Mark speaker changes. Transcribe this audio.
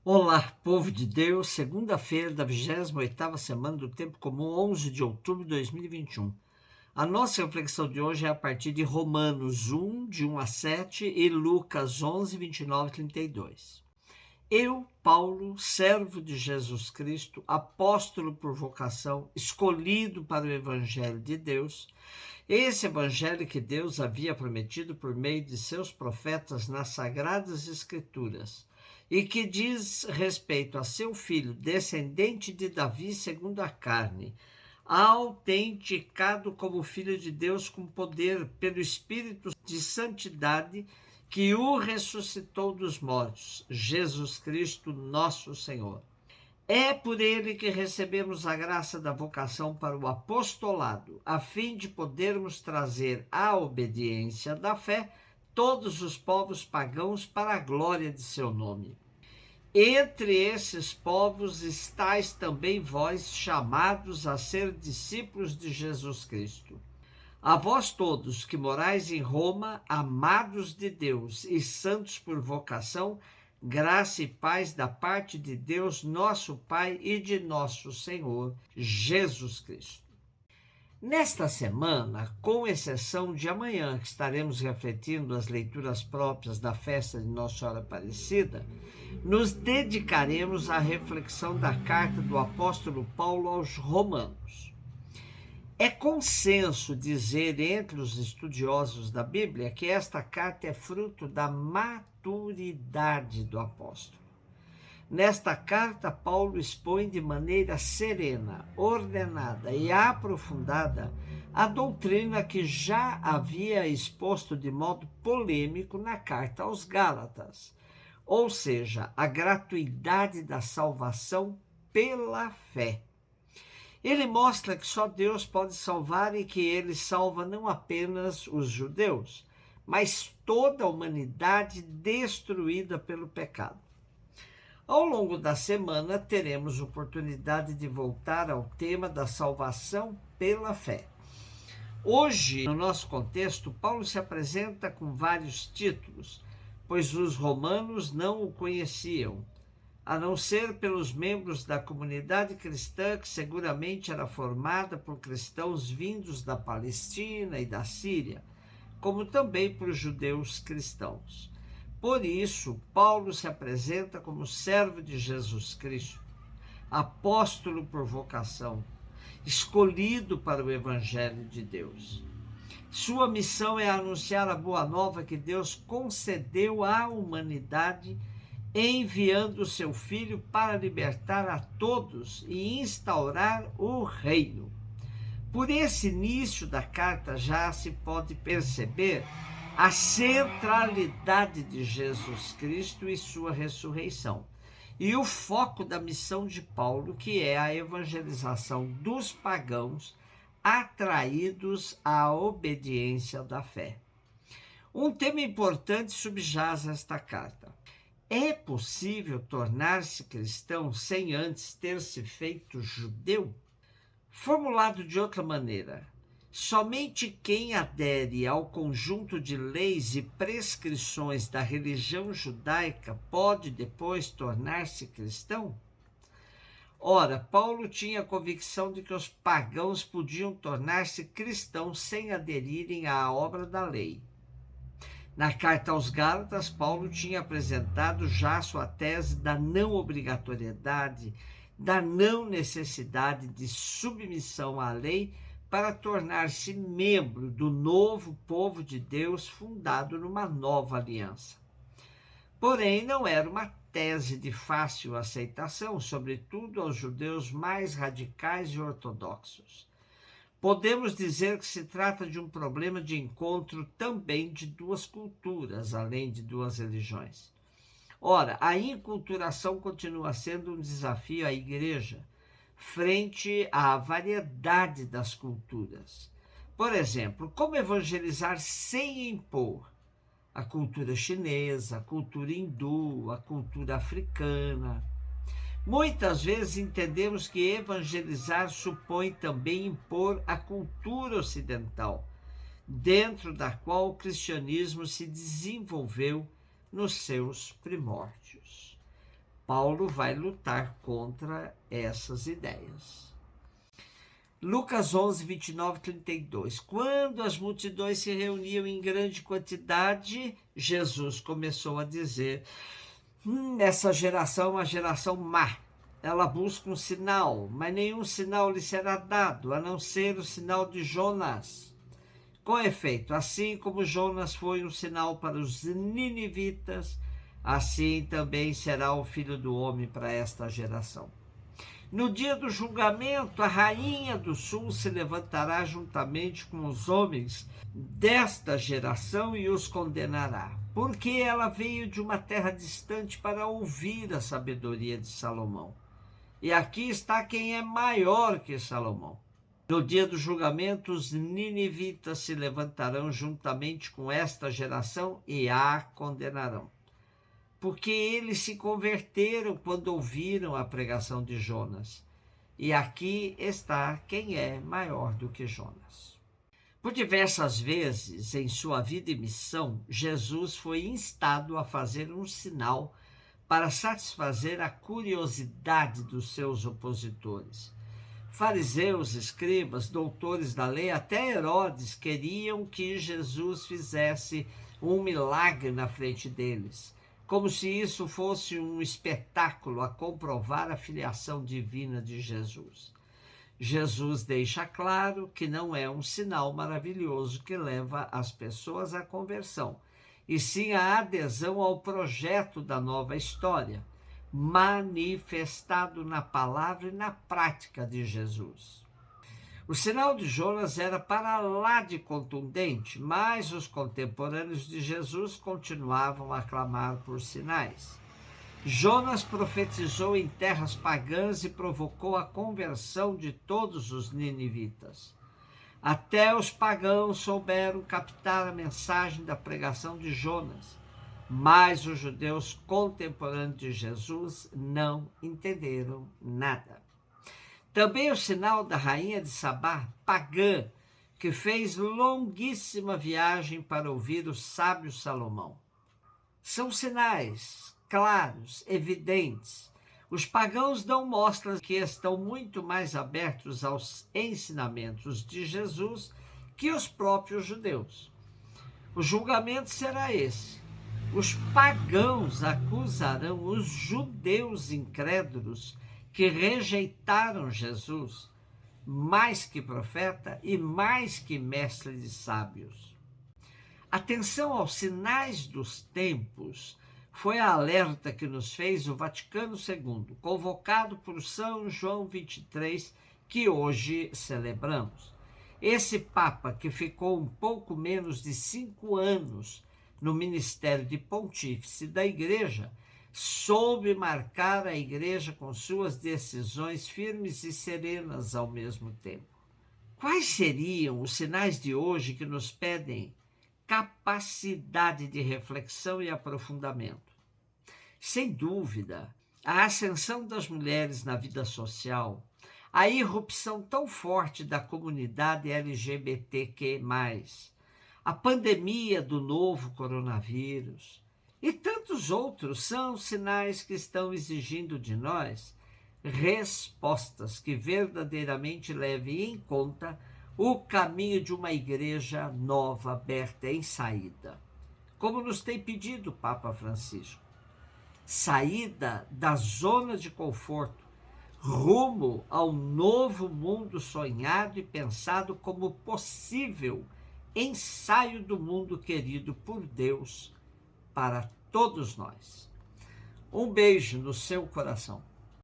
Speaker 1: Olá, povo de Deus, segunda-feira da 28ª semana do Tempo Comum, 11 de outubro de 2021. A nossa reflexão de hoje é a partir de Romanos 1, de 1 a 7 e Lucas 11, 29 e 32. Eu, Paulo, servo de Jesus Cristo, apóstolo por vocação, escolhido para o Evangelho de Deus, esse Evangelho que Deus havia prometido por meio de seus profetas nas Sagradas Escrituras, e que diz respeito a seu filho, descendente de Davi segundo a carne, autenticado como filho de Deus com poder pelo Espírito de santidade, que o ressuscitou dos mortos, Jesus Cristo, nosso Senhor. É por ele que recebemos a graça da vocação para o apostolado, a fim de podermos trazer à obediência da fé todos os povos pagãos para a glória de seu nome. Entre esses povos estáis também vós, chamados a ser discípulos de Jesus Cristo. A vós todos que morais em Roma, amados de Deus e santos por vocação, graça e paz da parte de Deus, nosso Pai, e de nosso Senhor, Jesus Cristo. Nesta semana, com exceção de amanhã, que estaremos refletindo as leituras próprias da festa de Nossa Senhora Aparecida, nos dedicaremos à reflexão da carta do apóstolo Paulo aos Romanos. É consenso dizer entre os estudiosos da Bíblia que esta carta é fruto da maturidade do apóstolo. Nesta carta, Paulo expõe de maneira serena, ordenada e aprofundada a doutrina que já havia exposto de modo polêmico na carta aos Gálatas, ou seja, a gratuidade da salvação pela fé. Ele mostra que só Deus pode salvar e que ele salva não apenas os judeus, mas toda a humanidade destruída pelo pecado. Ao longo da semana, teremos oportunidade de voltar ao tema da salvação pela fé. Hoje, no nosso contexto, Paulo se apresenta com vários títulos, pois os romanos não o conheciam, a não ser pelos membros da comunidade cristã, que seguramente era formada por cristãos vindos da Palestina e da Síria, como também por judeus cristãos. Por isso, Paulo se apresenta como servo de Jesus Cristo, apóstolo por vocação, escolhido para o Evangelho de Deus. Sua missão é anunciar a boa nova que Deus concedeu à humanidade, enviando o seu Filho para libertar a todos e instaurar o reino. Por esse início da carta já se pode perceber a centralidade de Jesus Cristo e sua ressurreição, e o foco da missão de Paulo, que é a evangelização dos pagãos atraídos à obediência da fé. Um tema importante subjaz esta carta. É possível tornar-se cristão sem antes ter se feito judeu? Formulado de outra maneira, somente quem adere ao conjunto de leis e prescrições da religião judaica pode depois tornar-se cristão? Ora, Paulo tinha a convicção de que os pagãos podiam tornar-se cristãos sem aderirem à obra da lei. Na carta aos Gálatas, Paulo tinha apresentado já sua tese da não obrigatoriedade, da não necessidade de submissão à lei para tornar-se membro do novo povo de Deus fundado numa nova aliança. Porém, não era uma tese de fácil aceitação, sobretudo aos judeus mais radicais e ortodoxos. Podemos dizer que se trata de um problema de encontro também de duas culturas, além de duas religiões. Ora, a inculturação continua sendo um desafio à igreja, frente à variedade das culturas. Por exemplo, como evangelizar sem impor a cultura chinesa, a cultura hindu, a cultura africana? Muitas vezes entendemos que evangelizar supõe também impor a cultura ocidental, dentro da qual o cristianismo se desenvolveu nos seus primórdios. Paulo vai lutar contra essas ideias. Lucas 11, 29, 32. Quando as multidões se reuniam em grande quantidade, Jesus começou a dizer: essa geração é uma geração má. Ela busca um sinal, mas nenhum sinal lhe será dado, a não ser o sinal de Jonas. Com efeito, assim como Jonas foi um sinal para os ninivitas, assim também será o Filho do Homem para esta geração. No dia do julgamento, a rainha do sul se levantará juntamente com os homens desta geração e os condenará, porque ela veio de uma terra distante para ouvir a sabedoria de Salomão. E aqui está quem é maior que Salomão. No dia do julgamento, os ninivitas se levantarão juntamente com esta geração e a condenarão, porque eles se converteram quando ouviram a pregação de Jonas. E aqui está quem é maior do que Jonas. Por diversas vezes em sua vida e missão, Jesus foi instado a fazer um sinal para satisfazer a curiosidade dos seus opositores. Fariseus, escribas, doutores da lei, até Herodes queriam que Jesus fizesse um milagre na frente deles, como se isso fosse um espetáculo a comprovar a filiação divina de Jesus. Jesus deixa claro que não é um sinal maravilhoso que leva as pessoas à conversão, e sim à adesão ao projeto da nova história, manifestado na palavra e na prática de Jesus. O sinal de Jonas era para lá de contundente, mas os contemporâneos de Jesus continuavam a clamar por sinais. Jonas profetizou em terras pagãs e provocou a conversão de todos os ninivitas. Até os pagãos souberam captar a mensagem da pregação de Jonas, mas os judeus contemporâneos de Jesus não entenderam nada. Também o sinal da rainha de Sabá, pagã, que fez longuíssima viagem para ouvir o sábio Salomão. São sinais claros, evidentes. Os pagãos dão mostras que estão muito mais abertos aos ensinamentos de Jesus que os próprios judeus. O julgamento será esse. Os pagãos acusarão os judeus incrédulos que rejeitaram Jesus, mais que profeta e mais que mestre de sábios. Atenção aos sinais dos tempos foi a alerta que nos fez o Vaticano II, convocado por São João XXIII, que hoje celebramos. Esse Papa, que ficou um pouco menos de 5 anos no ministério de pontífice da Igreja, soube marcar a Igreja com suas decisões firmes e serenas ao mesmo tempo. Quais seriam os sinais de hoje que nos pedem capacidade de reflexão e aprofundamento? Sem dúvida, a ascensão das mulheres na vida social, a irrupção tão forte da comunidade LGBTQ+, a pandemia do novo coronavírus e tantos outros são sinais que estão exigindo de nós respostas que verdadeiramente levem em conta o caminho de uma igreja nova, aberta em saída. Como nos tem pedido o Papa Francisco, saída da zona de conforto, rumo ao novo mundo sonhado e pensado como possível ensaio do mundo querido por Deus para todos nós. Um beijo no seu coração.